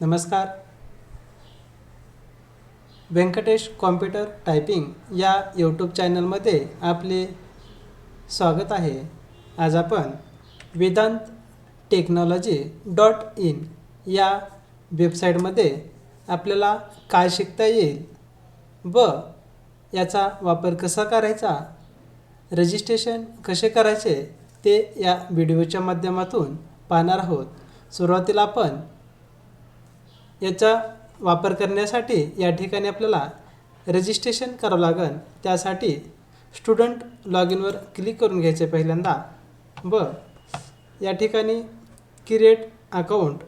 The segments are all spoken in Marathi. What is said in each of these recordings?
नमस्कार. व्यंकटेश कॉम्प्युटर टायपिंग या यूट्यूब चॅनलमध्ये आपले स्वागत आहे. आज आपण वेदांत टेक्नॉलॉजी.in या वेबसाईटमध्ये आपल्याला काय शिकता येईल व याचा वापर कसा करायचा, रजिस्ट्रेशन कसे करायचे ते या व्हिडिओच्या माध्यमातून पाहणार आहोत. सुरुवातीला आपण याचा वापर करण्यासाठी या ठिकाणी आपल्याला रजिस्ट्रेशन करावं लागेल. त्यासाठी स्टुडंट लॉग इनवर क्लिक करून घ्यायचे पहिल्यांदा व या ठिकाणी क्रिएट अकाउंट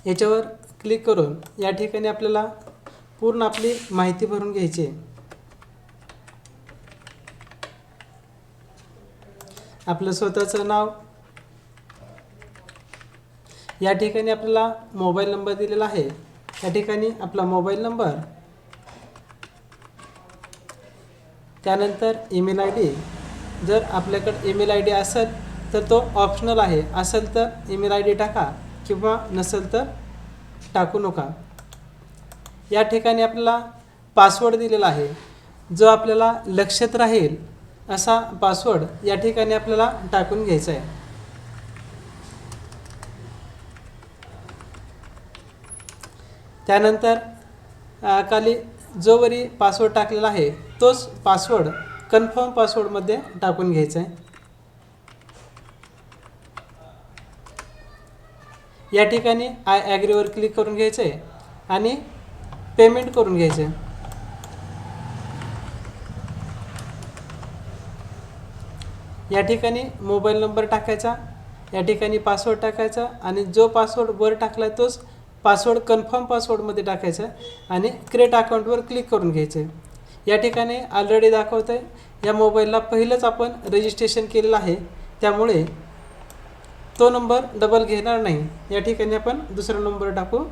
याच्यावर क्लिक करून या ठिकाणी आपल्याला पूर्ण आपली माहिती भरून घ्यायची. आपलं स्वतःचं नाव, या ठिकाणी आपल्याला मोबाईल नंबर दिलेला आहे. या ठिकाणी आपला मोबाईल नंबर, त्यानंतर ईमेल आय डी. जर आपल्याकडे ईमेल आय डी असेल तर तो ऑप्शनल आहे, असेल तर ईमेल आय डी टाका किंवा नसेल तर टाकू नका. या ठिकाणी आपल्याला पासवर्ड दिलेला आहे, जो आपल्याला लक्षात राहील असा पासवर्ड या ठिकाणी आपल्याला टाकून घ्यायचा आहे. त्यानंतर खाली जो वरी पासवर्ड टाकलेला आहे तोच पासवर्ड कन्फर्म पासवर्डमध्ये टाकून घ्यायचा आहे. या ठिकाणी आय ॲग्रीवर क्लिक करून घ्यायचं आहे आणि पेमेंट करून घ्यायचं आहे. या ठिकाणी मोबाईल नंबर टाकायचा, या ठिकाणी पासवर्ड टाकायचा आणि जो पासवर्ड वर टाकला आहे तोच पासवर्ड कन्फर्म पासवर्डमध्ये टाकायचा आणि क्रिएट अकाउंटवर क्लिक करून घ्यायचं आहे. या ठिकाणी ऑलरेडी दाखवतं आहे या मोबाईलला पहिलंच आपण रजिस्ट्रेशन केलेलं आहे, त्यामुळे तो नंबर डबल घेणार नाही. या ठिकाणी आपण दुसरा नंबर टाकू.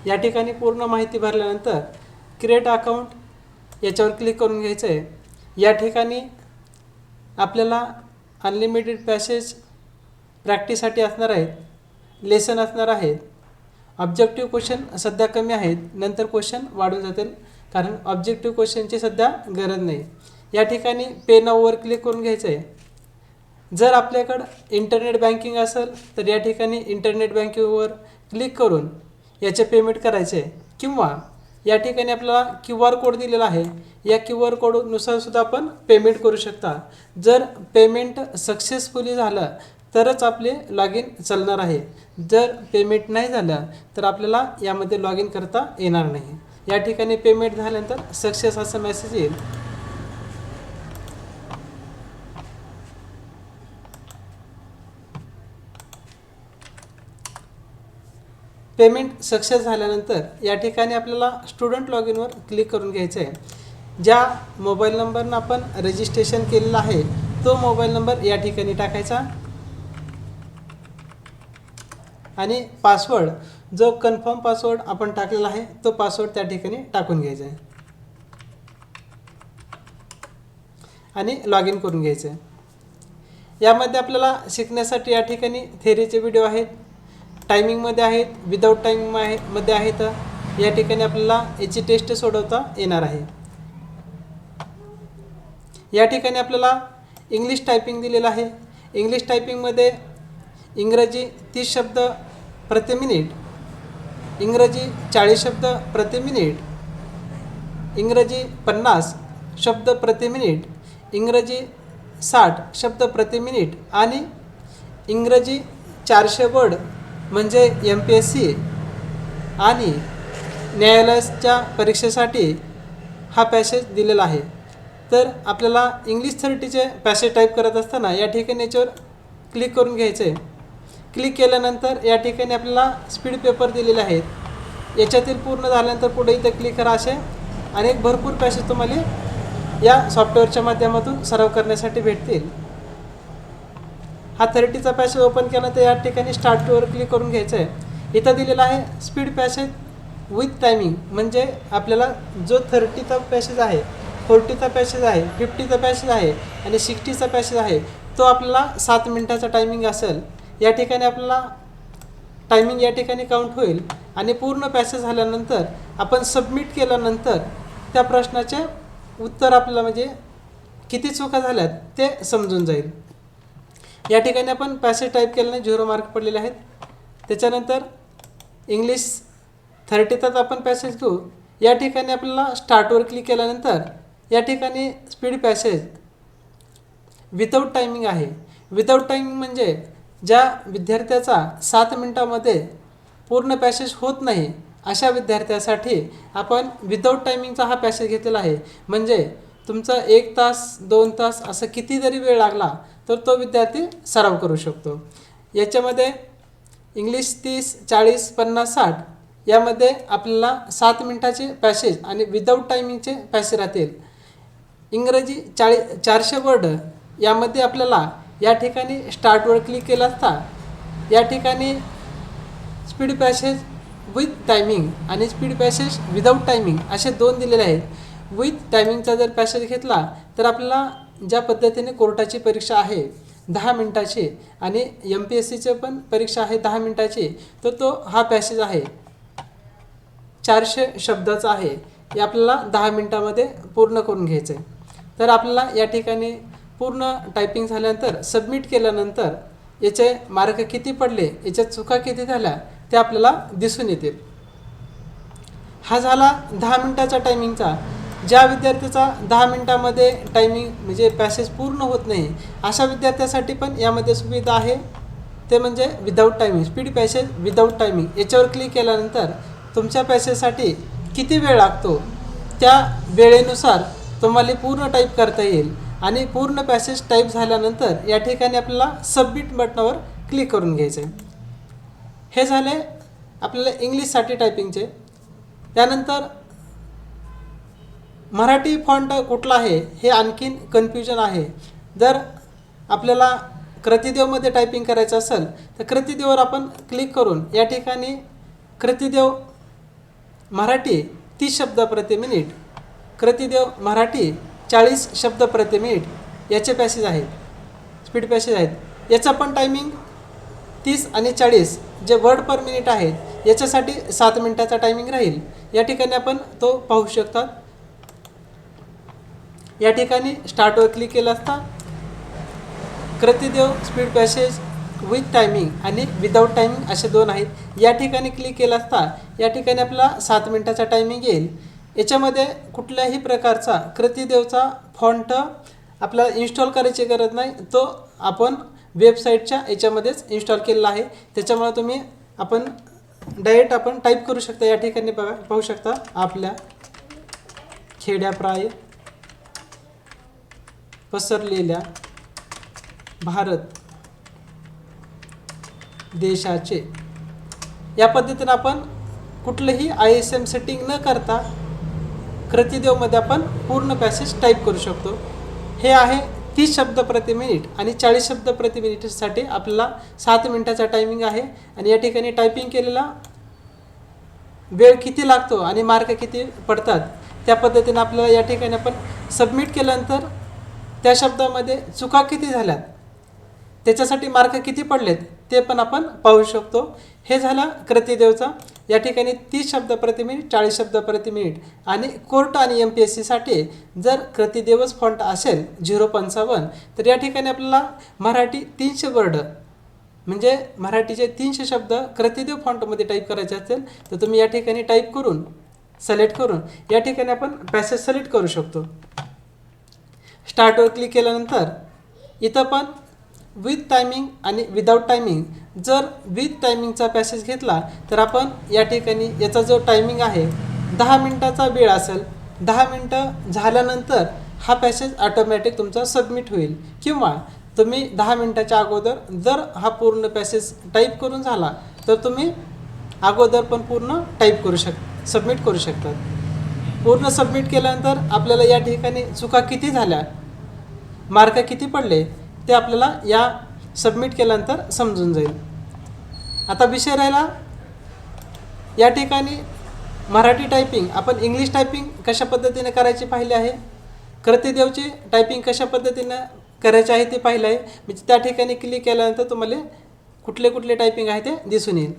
या ठिकाणी पूर्ण माहिती भरल्यानंतर क्रिएट अकाउंट याच्यावर क्लिक करून घ्यायचं आहे. या ठिकाणी आपल्याला अनलिमिटेड पॅसेज प्रॅक्टिससाठी असणार आहेत, लेसन असणार आहेत. ऑब्जेक्टिव्ह क्वेश्चन सध्या कमी आहेत, नंतर क्वेश्चन वाढून जातील कारण ऑब्जेक्टिव्ह क्वेश्चनची सध्या गरज नाही. या ठिकाणी पे नाऊवर क्लिक करून घ्यायचं आहे. जर आपल्याकडं इंटरनेट बँकिंग असेल तर या ठिकाणी इंटरनेट बँकिंगवर क्लिक करून याचे पेमेंट करायचे, किंवा या ठिकाणी आपल्याला QR कोड दिलेला आहे, या QR कोडनुसार सुद्धा आपण पेमेंट करू शकता. जर पेमेंट सक्सेसफुली झालं तरच आपले लॉग इन चालणार आहे. जर पेमेंट नाही झालं तर आपल्याला यामध्ये लॉग इन करता येणार नाही. या ठिकाणी पेमेंट झाल्यानंतर सक्सेस असा मेसेज येईल. पेमेंट सक्सेस झाल्यानंतर या ठिकाणी आपल्याला स्टुडंट लॉग इनवर क्लिक करून घ्यायचं आहे. ज्या मोबाईल नंबरनं आपण रजिस्ट्रेशन केलेलं आहे तो मोबाईल नंबर या ठिकाणी टाकायचा आणि पासवर्ड जो कन्फर्म पासवर्ड आपण टाकलेला आहे तो पासवर्ड त्या ठिकाणी टाकून घ्यायचा आहे आणि लॉग इन करून घ्यायचं आहे. यामध्ये आपल्याला शिकण्यासाठी या ठिकाणी थेअरीचे व्हिडिओ आहेत, टायमिंगमध्ये आहेत, विदाऊट टायमिंग मध्ये आहेत. या ठिकाणी आपल्याला याची टेस्ट सोडवता येणार आहे. या ठिकाणी आपल्याला इंग्लिश टायपिंग दिलेलं आहे. इंग्लिश टायपिंगमध्ये इंग्रजी 30 शब्द प्रति मिनिट, इंग्रजी 40 शब्द प्रति मिनिट, इंग्रजी 50 शब्द प्रति मिनिट, इंग्रजी 60 शब्द प्रति मिनिट आणि इंग्रजी 400 वर्ड म्हणजे MPSC आणि न्यायालयाच्या परीक्षेसाठी हा पॅसेज दिलेला आहे. तर आपल्याला इंग्लिश 30चे पॅसेज टाईप करत असताना या ठिकाणी याच्यावर क्लिक करून घ्यायचं आहे. क्लिक केल्यानंतर या ठिकाणी आपल्याला स्पीड पेपर दिलेले आहेत. याच्यातील पूर्ण झाल्यानंतर पुढे इथं क्लिक करा. असे अनेक भरपूर पॅसेज तुम्हाला या सॉफ्टवेअरच्या माध्यमातून सराव करण्यासाठी भेटतील. हा 30चा पॅसेज ओपन केला तर या ठिकाणी स्टार्टवर क्लिक करून घ्यायचं आहे. इथं दिलेला आहे स्पीड पॅसेज विथ टायमिंग म्हणजे आपल्याला जो 30चा पॅसेज आहे, 40चा पॅसेज आहे, 50चा पॅसेज आहे आणि 60चा पॅसेज आहे, तो आपल्याला 7 मिनटाचा टायमिंग असेल. या ठिकाणी आपल्याला टायमिंग या ठिकाणी काउंट होईल आणि पूर्ण पॅसेज झाल्यानंतर आपण सबमिट केल्यानंतर त्या प्रश्नाचे उत्तर आपल्याला म्हणजे किती चुका झाल्यात ते समजून जाईल. या ठिकाणी आपण पॅसेज टाईप केल्याने 0 मार्क पडलेले आहेत. त्याच्यानंतर इंग्लिश 30चा आपण पॅसेज घेऊ. या ठिकाणी आपल्याला स्टार्टवर क्लिक केल्यानंतर या ठिकाणी स्पीड पॅसेज विदाऊट टायमिंग आहे. विदाऊट टायमिंग म्हणजे ज्या विद्यार्थ्याचा 7 मिनटामध्ये पूर्ण पॅसेज होत नाही अशा विद्यार्थ्यासाठी आपण विदाऊट टायमिंगचा हा पॅसेज घेतलेला आहे. म्हणजे तुमचा 1 तास 2 तास असं किती जरी वेळ लागला तर तो विद्यार्थी सराव करू शकतो. याच्यामध्ये इंग्लिश 30, 40, 50, 60 यामध्ये आपल्याला 7 मिनटाचे पॅसेज आणि विदाऊट टायमिंगचे पॅसेज राहतील. इंग्रजी 400 वर्ड यामध्ये आपल्याला या ठिकाणी स्टार्टवर क्लिक केला असता या ठिकाणी स्पीड पॅसेज विथ टायमिंग आणि स्पीड पॅसेज विदाऊट टायमिंग असे 2 दिलेले आहेत. विथ टायमिंगचा जर पॅसेज घेतला तर आपल्याला ज्या पद्धतीने कोर्टाची परीक्षा आहे 10 मिनटाची आणि MPSCची पण परीक्षा आहे 10 मिनटाची, तर तो हा पॅसेज आहे 400 शब्दाचा आहे. हे आपल्याला 10 मिनटामध्ये पूर्ण करून घ्यायचं आहे. तर आपल्याला या ठिकाणी पूर्ण टायपिंग झाल्यानंतर सबमिट केल्यानंतर याचे मार्क किती पडले, याच्यात चुका किती झाल्या ते आपल्याला दिसून येतील. हा झाला 10 मिनटाचा टायमिंगचा. ज्या विद्यार्थ्याचा 10 मिनटामध्ये टायमिंग म्हणजे पॅसेज पूर्ण होत नाही अशा विद्यार्थ्यासाठी पण यामध्ये सुविधा आहे, ते म्हणजे without timing speed passage without timing. याच्यावर क्लिक केल्यानंतर तुमच्या पॅसेजसाठी किती वेळ लागतो त्या वेळेनुसार तुम्हाला पूर्ण टाईप करता येईल. आणि पूर्ण पॅसेज टाईप झाल्यानंतर या ठिकाणी आपल्याला सबमिट बटनावर क्लिक करून घ्यायचं आहे. हे झाले आपल्याला इंग्लिशसाठी टायपिंगचे. त्यानंतर मराठी फॉन्ट कुठला आहे हे आणखीन कन्फ्युजन आहे. जर आपल्याला कृतिदेवमध्ये टायपिंग करायचं असेल तर कृतिदेववर आपण क्लिक करून या ठिकाणी कृतिदेव मराठी 30 शब्द प्रति मिनिट, कृतिदेव मराठी 40 शब्द प्रति मिनिट याचे पॅसेज आहेत, स्पीड पॅसेज आहेत. याचं पण टायमिंग 30 आणि 40 जे वर्ड पर मिनिट आहेत याच्यासाठी 7 मिनटाचा टायमिंग राहील. या ठिकाणी आपण तो पाहू शकता. या ठिकाणी स्टार्टवर क्लिक केलं असता Kruti Dev speed passage with timing आणि विदाऊट टायमिंग असे 2 आहेत. या ठिकाणी क्लिक केलं असता या ठिकाणी आपला 7 मिनटाचा टायमिंग येईल. याच्यामध्ये कुठल्याही प्रकारचा कृतिदेवचा फॉन्ट आपल्याला इन्स्टॉल करायची गरज नाही, तो आपण वेबसाईटच्या याच्यामध्येच इन्स्टॉल केलेला आहे. त्याच्यामुळे आपण डायरेक्ट आपण टाईप करू शकता. या ठिकाणी पाहू शकता आपल्या खेड्याप्राय पसरलेल्या भारत देशाचे या पद्धतीने आपण कुठलंही ISM सेटिंग न करता कृतिदेवमध्ये आपण पूर्ण पॅसेज टाईप करू शकतो. हे आहे 30 शब्द प्रति मिनिट आणि 40 शब्द प्रति मिनिटसाठी आपल्याला 7 मिनटाचा टायमिंग आहे. आणि या ठिकाणी टायपिंग केलेला वेळ किती लागतो आणि मार्क किती पडतात त्या पद्धतीने आपल्याला या ठिकाणी आपण सबमिट केल्यानंतर त्या शब्दामध्ये चुका किती झाल्यात त्याच्यासाठी मार्क किती पडलेत ते पण आपण पाहू शकतो. हे झालं कृतिदेवचा. या ठिकाणी 30 शब्द प्रति मिनिट, 40 शब्द प्रति मिनिट आणि कोर्ट आणि MPSCसाठी जर कृतिदेवच फॉन्ट असेल 0.55 तर या ठिकाणी आपल्याला मराठी 300 वर्ड म्हणजे मराठीचे 300 शब्द कृतिदेव फॉन्टमध्ये टाईप करायचे असेल तर तुम्ही या ठिकाणी टाईप करून सिलेक्ट करून या ठिकाणी आपण पॅसेज सिलेक्ट करू शकतो. स्टार्टवर क्लिक केल्यानंतर इथं पण विथ टायमिंग आणि विदाऊट टायमिंग. जर विथ टायमिंगचा पॅसेज घेतला तर आपण या ठिकाणी याचा जो टायमिंग आहे 10 मिनटाचा वेळ असेल, 10 मिनटं झाल्यानंतर हा पॅसेज ऑटोमॅटिक तुमचा सबमिट होईल. किंवा तुम्ही 10 मिनटाच्या अगोदर जर हा पूर्ण पॅसेज टाईप करून झाला तर तुम्ही अगोदर पण पूर्ण टाईप करू सबमिट करू शकतात. पूर्ण सबमिट केल्यानंतर आपल्याला या ठिकाणी चुका किती झाल्या, मार्क किती पडले ते आपल्याला या सबमिट केल्यानंतर समजून जाईल. आता विषय राहिला या ठिकाणी मराठी टायपिंग आपण इंग्लिश टायपिंग कशा पद्धतीने करायची पाहिली आहे, क्रतिदेवची टायपिंग कशा पद्धतीनं करायची आहे ते पाहिलं आहे. म्हणजे त्या ठिकाणी क्लिक केल्यानंतर तुम्हाला कुठले कुठले टायपिंग आहे ते दिसून येईल.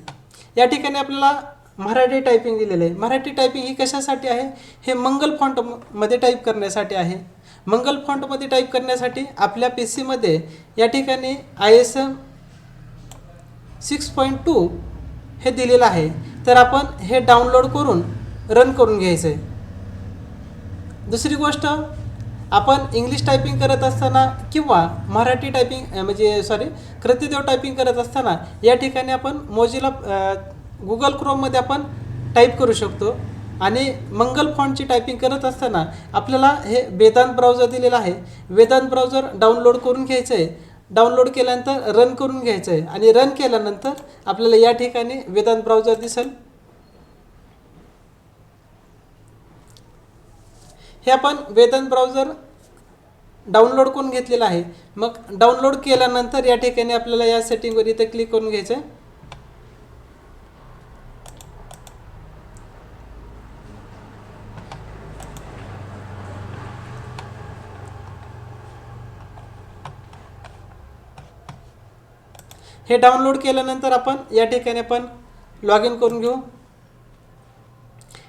या ठिकाणी आपल्याला मराठी टायपिंग दिलेलं आहे. मराठी टायपिंग ही कशासाठी आहे, हे मंगल फॉन्टमध्ये टाईप करण्यासाठी आहे. मंगल फॉन्टमध्ये टाईप करण्यासाठी आपल्या पी सीमध्ये या ठिकाणी ISM 6.2 हे दिलेलं आहे. तर आपण हे डाउनलोड करून रन करून घ्यायचं आहे. दुसरी गोष्ट, आपण इंग्लिश टायपिंग करत असताना किंवा मराठी टायपिंग म्हणजे क्रतिदेव टायपिंग करत असताना या ठिकाणी आपण मोजिला गुगल क्रोममध्ये आपण टाईप करू शकतो. आणि मंगल फॉन्टची टायपिंग करत असताना आपल्याला हे वेदांत ब्राउझर दिलेलं आहे. वेदांत ब्राउझर डाउनलोड करून घ्यायचं आहे. डाउनलोड केल्यानंतर रन करून घ्यायचं आहे. आणि रन केल्यानंतर आपल्याला या ठिकाणी वेदांत ब्राउझर दिसेल. हे आपण वेदांत ब्राउझर डाउनलोड करून घेतलेलं आहे. मग डाउनलोड केल्यानंतर या ठिकाणी आपल्याला या सेटिंगवर इथे क्लिक करून घ्यायचं आहे. हे डाउनलोड केल्यानंतर आपण या ठिकाणी आपण लॉग इन करून घेऊ.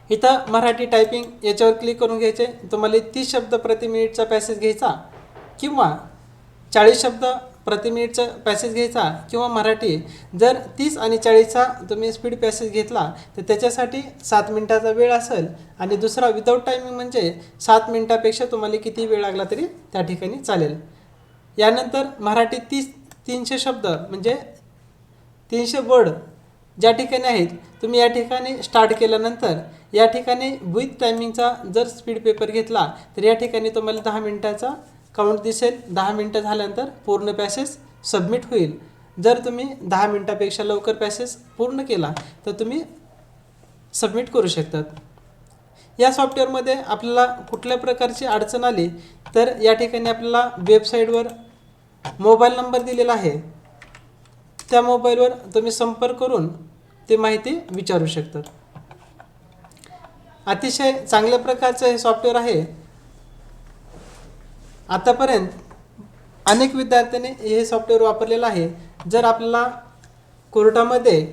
इथं मराठी टायपिंग याच्यावर क्लिक करून घ्यायचे. तुम्हाला 30 शब्द प्रति मिनिटचा पॅसेज घ्यायचा किंवा 40 शब्द प्रति मिनिटचा पॅसेज घ्यायचा किंवा मराठी जर 30 आणि 40चा तुम्ही स्पीड पॅसेज घेतला तर त्याच्यासाठी 7 मिनिटाचा वेळ असेल. आणि दुसरा विदाऊट टायमिंग म्हणजे 7 मिनिटापेक्षा तुम्हाला किती वेळ लागला तरी त्या ठिकाणी चालेल. यानंतर मराठी 300 शब्द म्हणजे 300 वर्ड ज्या ठिकाणी आहेत तुम्ही या ठिकाणी स्टार्ट केल्यानंतर या ठिकाणी विथ टायमिंगचा जर स्पीड पेपर घेतला तर या ठिकाणी तुम्हाला 10 मिनिटाचा काउंट दिसेल. 10 मिनिटं झाल्यानंतर पूर्ण पॅसेज सबमिट होईल. जर तुम्ही 10 मिनिटापेक्षा लवकर पॅसेज पूर्ण केला तर तुम्ही सबमिट करू शकतात. या सॉफ्टवेअरमध्ये आपल्याला कुठल्या प्रकारची अडचण आली तर या ठिकाणी आपल्याला वेबसाईटवर मोबाईल नंबर दिलेला आहे. त्या मोबाईलवर तुम्ही संपर्क करून ते माहिती विचारू शकतात. अतिशय चांगल्या प्रकारचं हे सॉफ्टवेअर आहे. आतापर्यंत अनेक विद्यार्थ्यांनी हे सॉफ्टवेअर वापरलेलं आहे. जर आपल्याला कोर्टामध्ये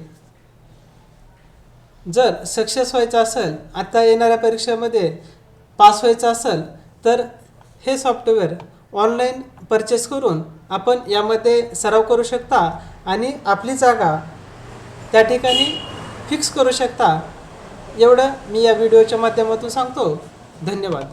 जर सक्सेस व्हायचं असेल, आता येणाऱ्या परीक्षेमध्ये पास व्हायचं असेल तर हे सॉफ्टवेअर ऑनलाईन परचेस करून आपण यामध्ये सराव करू शकता आणि आपली जागा त्या ठिकाणी फिक्स करू शकता. एवढं मी या व्हिडिओच्या माध्यमातून सांगतो. धन्यवाद.